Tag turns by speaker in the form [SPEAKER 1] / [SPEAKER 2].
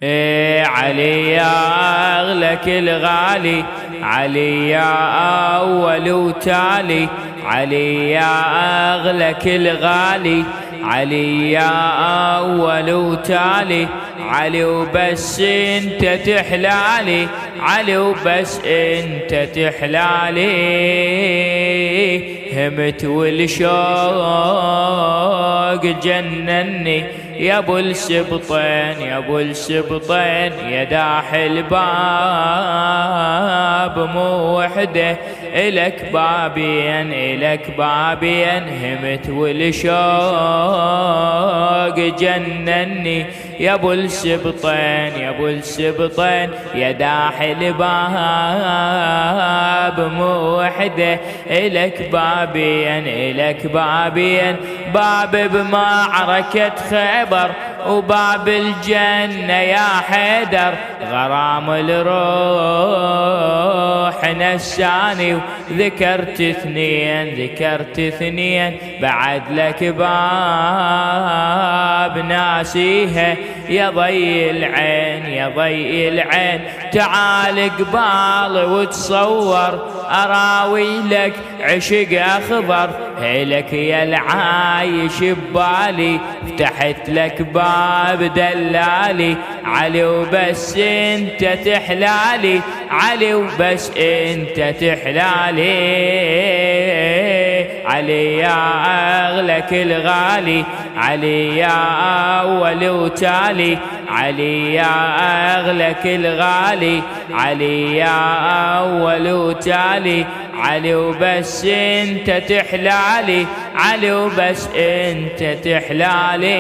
[SPEAKER 1] علي يا أغلى كل غالي، علي يا أول وتالي، علي يا أغلى كل غالي، علي يا أول وتالي، علي وبس انت تحلالي، علي وبس انت تحلالي. همت والشوق جنني يا ابو السبطين، يا ابو السبطين، يا داح الباب مو وحده إلك بابين، إلك بابين. همت والشوق جنني يا ابو السبطين، يا ابو السبطين، يا داح الباب مو وحده إلك بابين، إلك بابين. باب بمعركة خيبر وباب الجنة يا حيدر، غرام الروح نساني وذكرت اثنين، ذكرت اثنين. بعد لك باب ناسيها يا ضي العين، يا ضي العين. تعال قبالي وتصور أراوي لك عشق أخضر، هيلك يا العايش ببالي. فتحت لك باب دلالي، علي وبس انت تحلالي، علي وبس انت تحلالي. علي يا أغلى كل غالي، علي يا أول وتالي، علي يا أغلى كل غالي، علي يا أول وتالي، علي وبس انت تحلالي، علي وبس انت تحلالي.